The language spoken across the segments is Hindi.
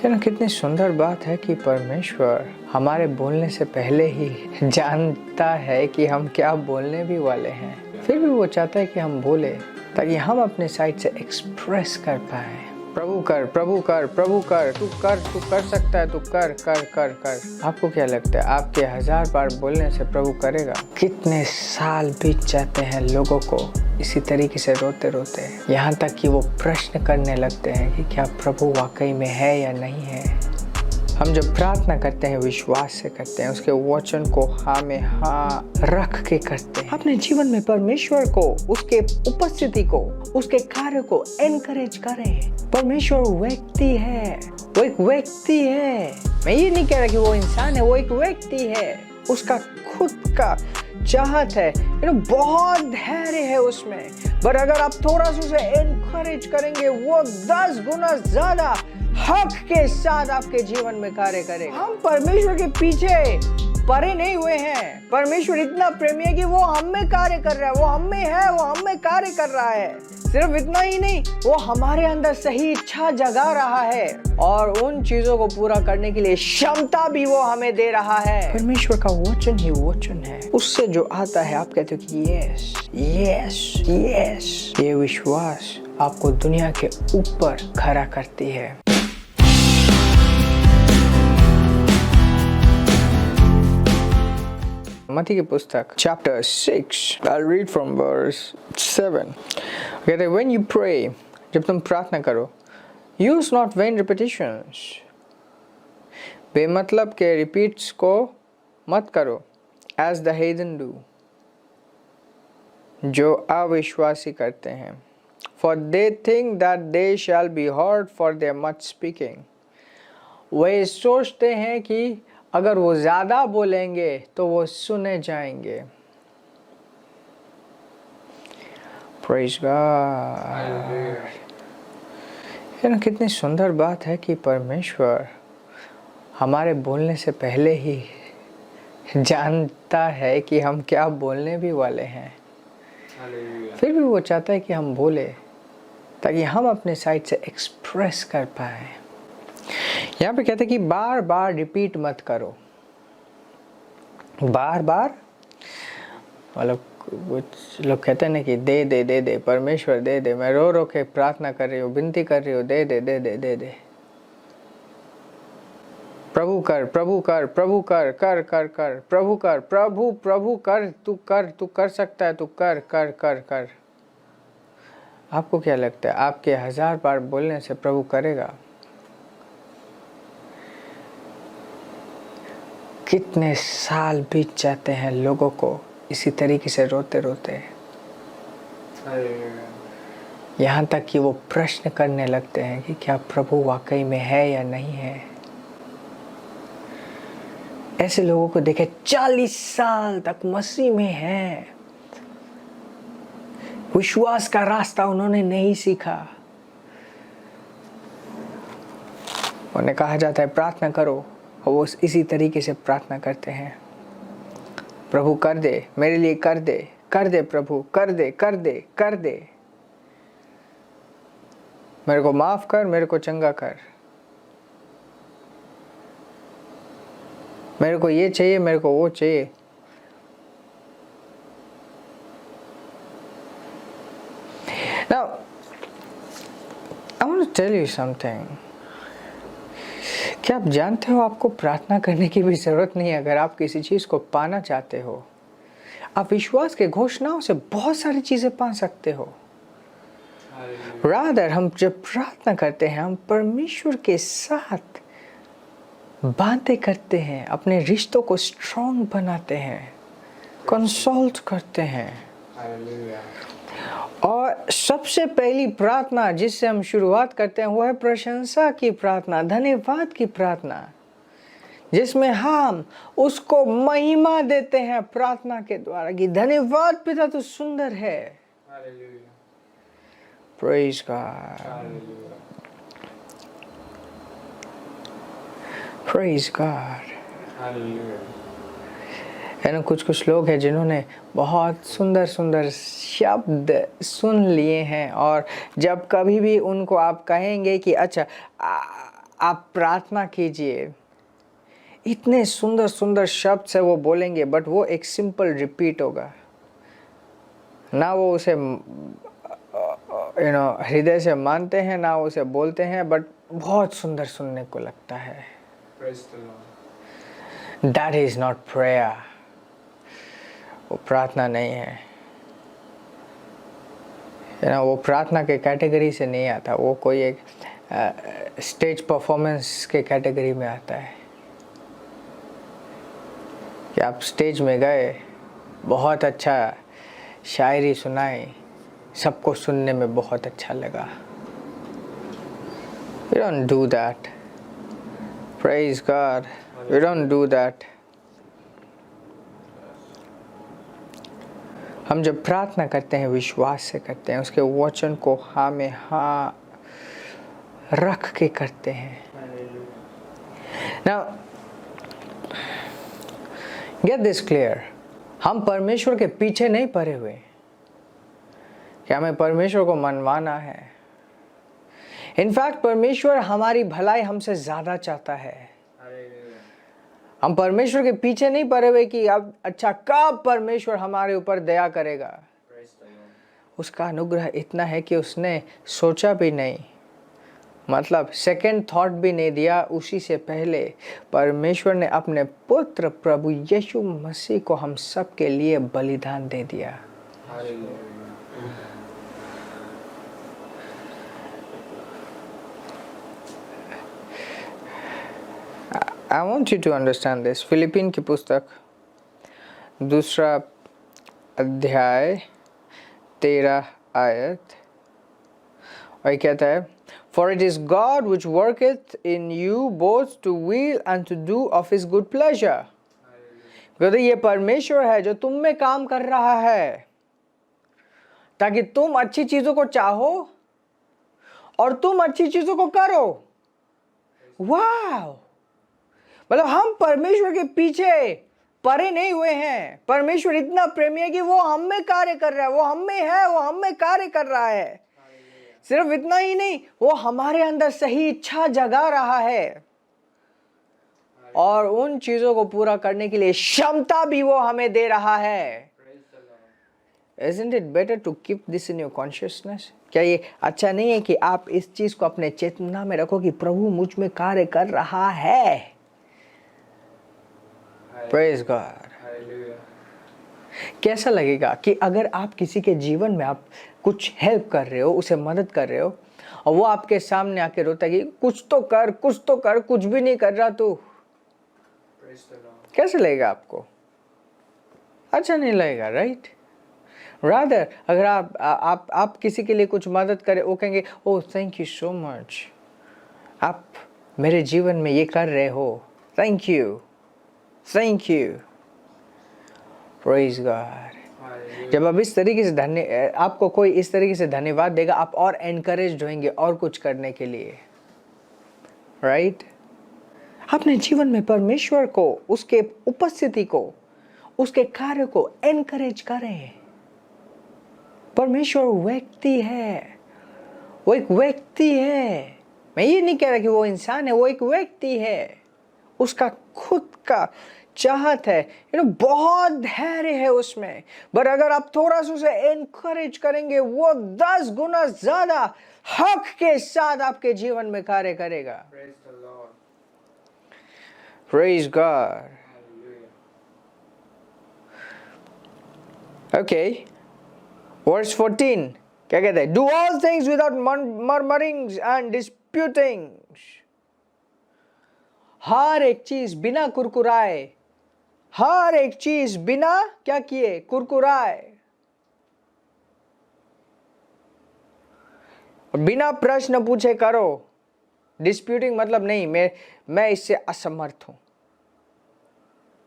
है ना। कितनी सुंदर बात है कि परमेश्वर हमारे बोलने से पहले ही जानता है कि हम क्या बोलने भी वाले हैं। फिर भी वो चाहता है कि हम बोले ताकि हम अपने साइड से एक्सप्रेस कर पाए। प्रभु कर, प्रभु कर, प्रभु कर, तू कर सकता है, तू कर कर कर कर। आपको क्या लगता है आपके 1000 बार बोलने से प्रभु करेगा? कितने साल बीत जाते हैं लोगों को इसी तरीके से रोते रोते, यहाँ तक कि वो प्रश्न करने लगते हैं कि क्या प्रभु वाकई में है या नहीं है। हम जब प्रार्थना करते हैं विश्वास से करते हैं, उसके वचन को हाँ में हाँ रख के करते हैं। अपने जीवन में परमेश्वर को, उसके उपस्थिति को, उसके कार्य को एनकरेज करें। परमेश्वर व्यक्ति है, वो एक व्यक्ति है। मैं ये नहीं कह रहा कि वो इंसान है, वो एक व्यक्ति है। उसका खुद का चाहत है, बहुत धैर्य है उसमें। पर अगर आप थोड़ा सा उसे एनकरेज करेंगे, वो 10 गुना ज्यादा हक के साथ आपके जीवन में कार्य करेगा। हम परमेश्वर के पीछे परे नहीं हुए हैं। परमेश्वर इतना प्रेमी है कि वो हम में कार्य कर रहा है, वो हम में है, वो हम में कार्य कर रहा है। सिर्फ इतना ही नहीं, वो हमारे अंदर सही इच्छा जगा रहा है और उन चीजों को पूरा करने के लिए क्षमता भी वो हमें दे रहा है। परमेश्वर का वचन ही वचन है, उससे जो आता है आप कहते हो कि यस यस यस। ये विश्वास आपको दुनिया के ऊपर खड़ा करती है। मत्ती की पुस्तक chapter 6, I'll read from verse 7. कहते हैं when you pray, जब तुम प्रार्थना करो, use not vain repetitions, बेमतलब के रिपीट्स को मत करो, as the heathen do, जो अविश्वासी करते हैं, for they think that they shall be heard for their much speaking. वे सोचते हैं कि अगर वो ज़्यादा बोलेंगे तो वो सुने जाएंगे। Praise God। है ना। कितनी सुंदर बात है कि परमेश्वर हमारे बोलने से पहले ही जानता है कि हम क्या बोलने भी वाले हैं। फिर भी वो चाहता है कि हम बोले ताकि हम अपने साइड से एक्सप्रेस कर पाए। यहाँ पे कहते हैं कि बार बार रिपीट मत करो। बार बार मतलब कुछ लोग कहते हैं ना कि दे दे दे दे, परमेश्वर दे दे, मैं रो रो के प्रार्थना कर रही हूँ, विनती कर रही हूँ, दे दे दे दे दे दे। प्रभु कर, प्रभु कर, प्रभु कर, कर कर कर, प्रभु कर, प्रभु प्रभु कर, तू कर सकता है, तू कर कर कर कर। आपको क्या लगता है आपके 1000 बार बोलने से प्रभु करेगा? कितने साल बीत जाते हैं लोगों को इसी तरीके से रोते रोते, यहाँ तक कि वो प्रश्न करने लगते हैं कि क्या प्रभु वाकई में है या नहीं है। ऐसे लोगों को देखे 40 साल तक मसीह में हैं, विश्वास का रास्ता उन्होंने नहीं सीखा। उन्हें कहा जाता है प्रार्थना करो, और वो इसी तरीके से प्रार्थना करते हैं, प्रभु कर दे मेरे लिए, कर दे, कर दे प्रभु, कर दे कर दे कर दे, मेरे को माफ कर, मेरे को चंगा कर, मेरे को ये चाहिए, मेरे को वो चाहिए। Now, I want to tell you something. क्या आप जानते हो आपको प्रार्थना करने की भी जरूरत नहीं है अगर आप किसी चीज को पाना चाहते हो। आप विश्वास के घोषणाओं से बहुत सारी चीजें पा सकते हो। रादर हम जब प्रार्थना करते हैं, हम परमेश्वर के साथ बातें करते हैं, अपने रिश्तों को स्ट्रॉन्ग बनाते हैं, कंसल्ट करते हैं। और सबसे पहली प्रार्थना जिससे हम शुरुआत करते हैं वो है प्रशंसा की प्रार्थना, धन्यवाद की प्रार्थना, जिसमें हम उसको महिमा देते हैं प्रार्थना के द्वारा कि धन्यवाद पिता तू सुंदर है। Praise God, praise God. है ना। कुछ लोग हैं जिन्होंने बहुत सुंदर सुंदर शब्द सुन लिए हैं, और जब कभी भी उनको आप कहेंगे कि अच्छा आप प्रार्थना कीजिए, इतने सुंदर सुंदर शब्द से वो बोलेंगे, बट वो एक सिंपल रिपीट होगा ना, वो उसे हृदय से मानते हैं ना उसे बोलते हैं, बट बहुत सुंदर सुनने को लगता है। दैट इज नॉट प्रेयर, वो प्रार्थना नहीं है। वो प्रार्थना के कैटेगरी से नहीं आता, वो कोई एक स्टेज परफॉर्मेंस के कैटेगरी में आता है कि आप स्टेज में गए, बहुत अच्छा शायरी सुनाई, सबको सुनने में बहुत अच्छा लगा। We don't do that. Praise God. We don't do that. हम जब प्रार्थना करते हैं विश्वास से करते हैं, उसके वचन को हाँ में हाँ रख के करते हैं। Now, get this clear. हम परमेश्वर के पीछे नहीं पड़े हुए कि हमें परमेश्वर को मनवाना है। इनफैक्ट परमेश्वर हमारी भलाई हमसे ज़्यादा चाहता है। हम परमेश्वर के पीछे नहीं पड़े हुए कि अब अच्छा कब परमेश्वर हमारे ऊपर दया करेगा। उसका अनुग्रह इतना है कि उसने सोचा भी नहीं, मतलब सेकंड थॉट भी नहीं दिया, उसी से पहले परमेश्वर ने अपने पुत्र प्रभु यीशु मसीह को हम सब के लिए बलिदान दे दिया। I want you to understand this. Philippine की पुस्तक 2 अध्याय 13 आयत, और कहता है, For it is God which worketh in you both to will and to do of his good pleasure. कहते ये परमेश्वर है जो तुम में काम कर रहा है ताकि तुम अच्छी चीजों को चाहो और तुम अच्छी चीजों को करो। वाह, मतलब हम परमेश्वर के पीछे परे नहीं हुए हैं। परमेश्वर इतना प्रेमी है कि वो हम में कार्य कर रहा है, वो हम में है, वो हम में कार्य कर रहा है। सिर्फ इतना ही नहीं, वो हमारे अंदर सही इच्छा जगा रहा है और उन चीजों को पूरा करने के लिए क्षमता भी वो हमें दे रहा है। Isn't it better to keep this in your consciousness? क्या ये अच्छा नहीं है कि आप इस चीज को अपने चेतना में रखो कि प्रभु मुझ में कार्य कर रहा है। Praise God. कैसा लगेगा कि अगर आप किसी के जीवन में आप कुछ हेल्प कर रहे हो, उसे मदद कर रहे हो, और वो आपके सामने आके रोता है कि कुछ तो कर, कुछ तो कर, कुछ भी नहीं कर रहा तू। कैसे लगेगा आपको? अच्छा नहीं लगेगा, राइट? रादर अगर आप किसी के लिए कुछ मदद करें, वो कहेंगे oh thank you so much, आप मेरे जीवन में ये कर रहे हो, thank you, thank you, praise God. जब आप इस तरीके से आपको कोई इस तरीके से धन्यवाद देगा, आप और एनकरेज होंगे और कुछ करने के लिए, राइट? अपने जीवन में परमेश्वर को, उसके उपस्थिति को, उसके कार्य को एनकरेज करें। परमेश्वर व्यक्ति है, वो एक व्यक्ति है। मैं ये नहीं कह रहा कि वो इंसान है, वो एक व्यक्ति है। उसका खुद का चाहत है, बहुत धैर्य है उसमें। पर अगर आप थोड़ा सा उसे एनकरेज करेंगे, वो 10 गुना ज्यादा हक के साथ आपके जीवन में कार्य करेगा। Praise God. Okay. Verse 14. क्या कहते हैं? Do all things without murmurings and disputings. हर एक चीज बिना कुरकुराए, हर एक चीज बिना क्या किए? कुरकुराए, बिना प्रश्न पूछे करो। डिस्प्यूटिंग मतलब नहीं मैं इससे असमर्थ हूं,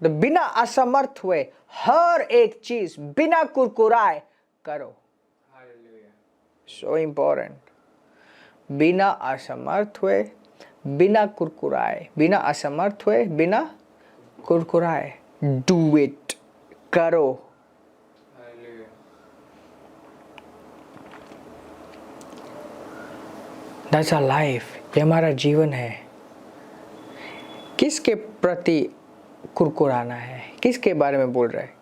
तो बिना असमर्थ हुए हर एक चीज बिना कुरकुराए करो। सो इम्पोर्टेंट, बिना असमर्थ हुए, बिना कुरकुराए, बिना असमर्थ हुए, बिना कुरकुराए, डू इट, करो। दैट्स आवर लाइफ, ये हमारा जीवन है। किसके प्रति कुरकुराना है, किसके बारे में बोल रहा है?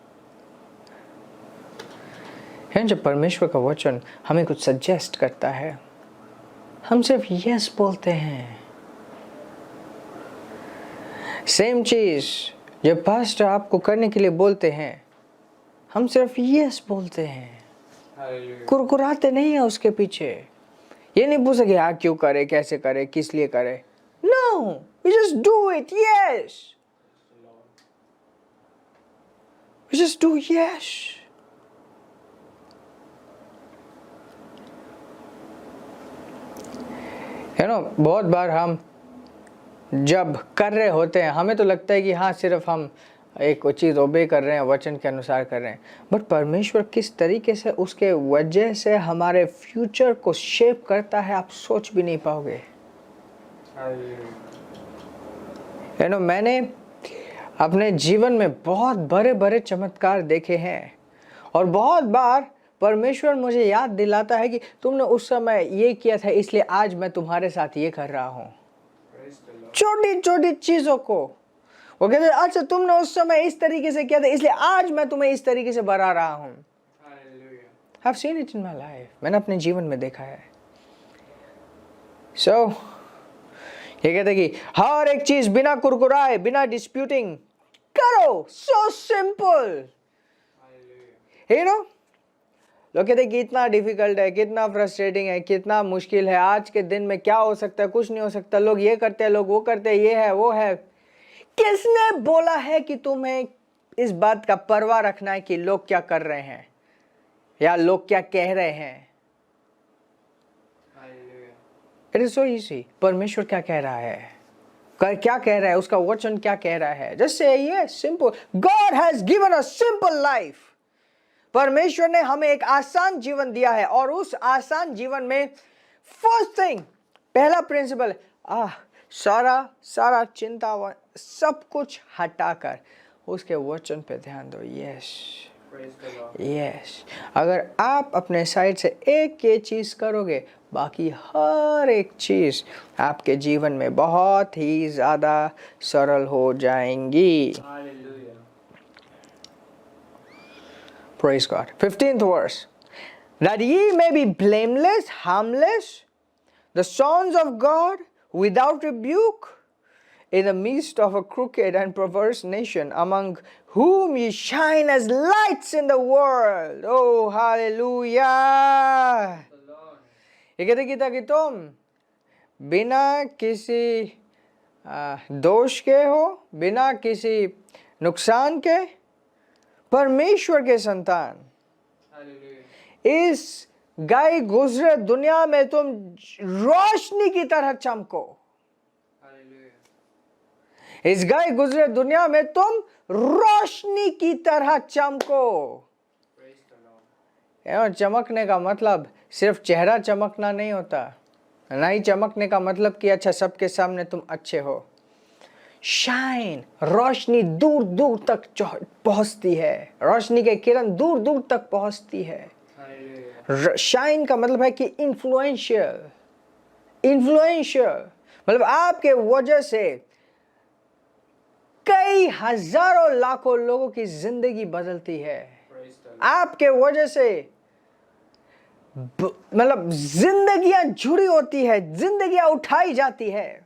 जब परमेश्वर का वचन हमें कुछ सजेस्ट करता है, हम सिर्फ यस बोलते हैं। सेम चीज जब पास्टर आपको करने के लिए बोलते हैं, हम सिर्फ यस बोलते हैं, कुरकुराते नहीं है उसके पीछे। ये नहीं पूछ सके हाँ क्यों करे, कैसे करे, किस लिए करे। No, we just do it. Yes, we just do yes. बहुत बार हम जब कर रहे होते हैं, हमें तो लगता है कि हाँ सिर्फ हम एक चीज़ ओबे कर रहे हैं, वचन के अनुसार कर रहे हैं, बट परमेश्वर किस तरीके से उसके वजह से हमारे फ्यूचर को शेप करता है, आप सोच भी नहीं पाओगे। मैंने अपने जीवन में बहुत बड़े बड़े चमत्कार देखे हैं, और बहुत बार परमेश्वर मुझे याद दिलाता है कि तुमने उस समय ये किया था, इसलिए आज मैं तुम्हारे साथ ये कर रहा हूँ। छोटी छोटी चीजों को वो कहते हैं अच्छा तुमने उस समय इस तरीके से किया था, इसलिए आज मैं तुम्हें इस तरीके से बढ़ा रहा हूँ। I've seen it in my life. मैंने अपने जीवन में देखा है। ये कहते हैं कि हर एक चीज बिना कुरकुराए, बिना डिस्प्यूटिंग करो। So simple. लोग कहते हैं कि कितना डिफिकल्ट है, कितना फ्रस्ट्रेटिंग है, कितना मुश्किल है, आज के दिन में क्या हो सकता है, कुछ नहीं हो सकता, लोग ये करते हैं, लोग वो करते हैं, ये है वो है। किसने बोला है कि तुम्हें इस बात का परवाह रखना है कि लोग क्या कर रहे हैं या लोग क्या कह रहे हैं? It is so easy. परमेश्वर क्या कह रहा है, क्या कह रहा है, उसका वचन क्या कह रहा है, जस्ट से ये simple. God has given a simple life. परमेश्वर ने हमें एक आसान जीवन दिया है, और उस आसान जीवन में फर्स्ट थिंग, पहला प्रिंसिपल, सारा चिंता सब कुछ हटाकर उसके वचन पे ध्यान दो। यस, अगर आप अपने साइड से एक ये चीज करोगे, बाकी हर एक चीज आपके जीवन में बहुत ही ज्यादा सरल हो जाएंगी। Praise God. 15th verse. That ye may be blameless, harmless, the sons of God, without rebuke, in the midst of a crooked and perverse nation, among whom ye shine as lights in the world. Oh, hallelujah. ये कहते कि ताकि तुम बिना किसी दोष के हो, बिना किसी नुकसान के, परमेश्वर के संतान, इस गाय गुजरे दुनिया में तुम रोशनी की तरह चमको। इस गाय गुजरे दुनिया में तुम रोशनी की तरह चमको। चमकने का मतलब सिर्फ चेहरा चमकना नहीं होता, ना ही चमकने का मतलब कि अच्छा सबके सामने तुम अच्छे हो। शाइन, रोशनी दूर दूर तक पहुंचती है, रोशनी के किरण दूर दूर तक पहुंचती है। शाइन का मतलब है कि इन्फ्लुएंशियल मतलब आपके वजह से कई हजारों लाखों लोगों की जिंदगी बदलती है। आपके वजह से मतलब जिंदगियां जुड़ी होती है, जिंदगियां उठाई जाती है।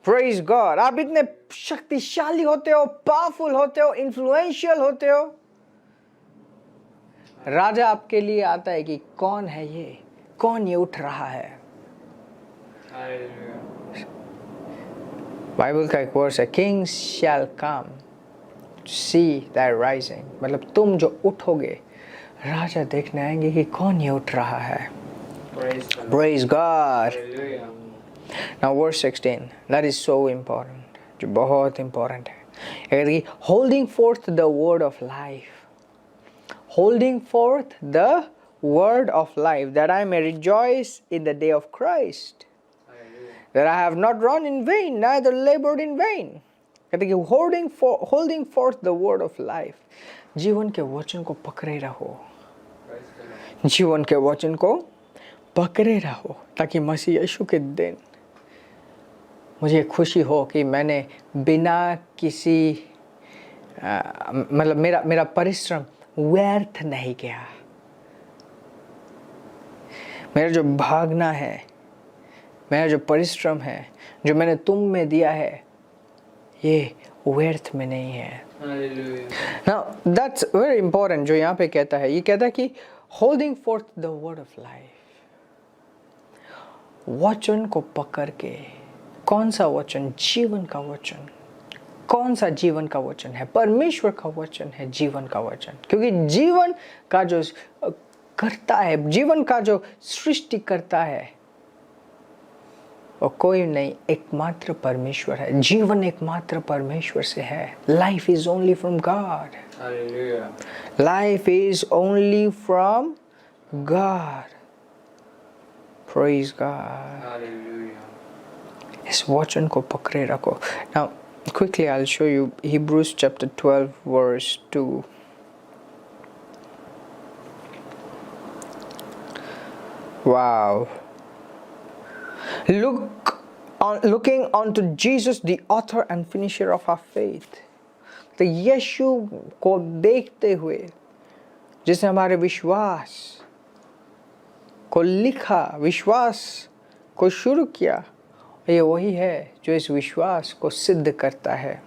Praise God. आप इतने शक्तिशाली होते हो, पावरफुल होते हो, इन्फ्लुएंशियल होते हो। राजा आपके लिए आता है कि कौन है ये, कौन ये उठ रहा है। बाइबल का एक वर्स है, Kings shall come see thy rising, मतलब तुम जो उठोगे, राजा देखने आएंगे कि कौन ये उठ रहा है। Praise God. Now verse 16, that is so important, जो बहुत important है। Holding forth the word of life, holding forth the word of life, that I may rejoice in the day of Christ, that I have not run in vain, neither labored in vain. कहते कि holding forth the word of life, जीवन के वचन को पकड़े रहो, जीवन के वचन को पकड़े रहो, ताकि मसीह यीशु के दिन मुझे खुशी हो कि मैंने बिना किसी मतलब मेरा परिश्रम व्यर्थ नहीं गया। मेरा जो भागना है, मेरा जो परिश्रम है, जो मैंने तुम में दिया है, ये व्यर्थ में नहीं है। Now that's very important जो यहाँ पे कहता है। ये कहता है कि holding forth the word of life, वचन को पकड़ के। कौन सा वचन? जीवन का वचन। कौन सा जीवन का वचन है? परमेश्वर का वचन है जीवन का वचन। क्योंकि जीवन का जो करता है, जीवन का जो सृष्टि करता है, वो कोई नहीं, एकमात्र परमेश्वर है। जीवन एकमात्र परमेश्वर से है। Life is only from God. Life is only from God. Praise God. इस वचन को पकड़े रखो। Now quickly I'll show you Hebrews chapter 12 verse 2. Wow. Looking unto Jesus, the author and finisher of our faith. तो यीशु को देखते हुए, जिसने हमारे विश्वास को लिखा, विश्वास को शुरू किया, ये वही है जो इस विश्वास को सिद्ध करता है।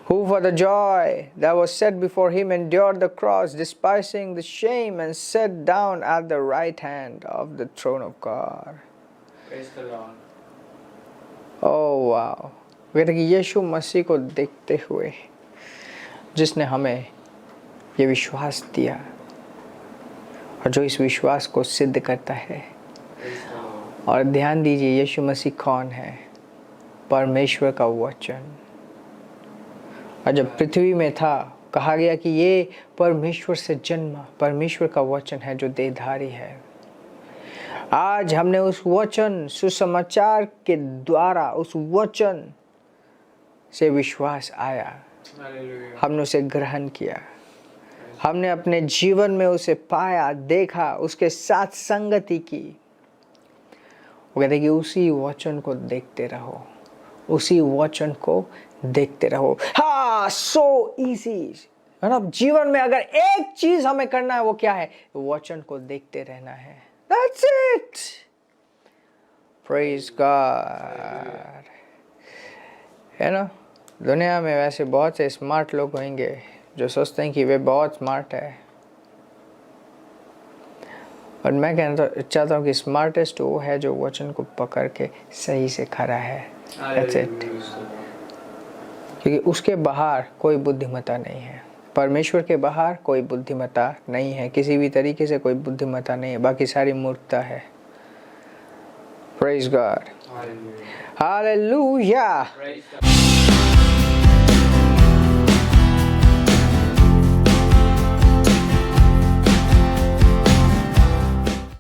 Who for the joy that was set before him endured the cross, despising the shame, and sat down at the right hand of the throne of God. Praise the Lord. Oh wow! कहते कि यीशु मसीह को देखते हुए, जिसने हमें ये विश्वास दिया और जो इस विश्वास को सिद्ध करता है। और ध्यान दीजिए यीशु मसीह कौन है? परमेश्वर का वचन। और जब पृथ्वी में था, कहा गया कि ये परमेश्वर से जन्मा परमेश्वर का वचन है जो देहधारी है। आज हमने उस वचन, सुसमाचार के द्वारा उस वचन से विश्वास आया, हमने उसे ग्रहण किया, हमने अपने जीवन में उसे पाया, देखा, उसके साथ संगति की। वो कहते कि उसी वचन को देखते रहो, उसी वचन को देखते रहो। हाँ, सो इजी है ना। जीवन में अगर एक चीज हमें करना है, वो क्या है? वचन को देखते रहना है। That's it. Praise God. है ना। दुनिया में वैसे बहुत से स्मार्ट लोग होंगे जो सोचते हैं कि वे बहुत स्मार्ट है, और मैं कहना चाहता हूँ कि स्मार्टेस्ट वो है जो वचन को पकड़ के सही से खड़ा है। That's it. क्योंकि उसके बाहर कोई बुद्धिमत्ता नहीं है। परमेश्वर के बाहर कोई बुद्धिमत्ता नहीं है, किसी भी तरीके से कोई बुद्धिमत्ता नहीं है, बाकी सारी मूर्खता है। Praise God. Hallelujah.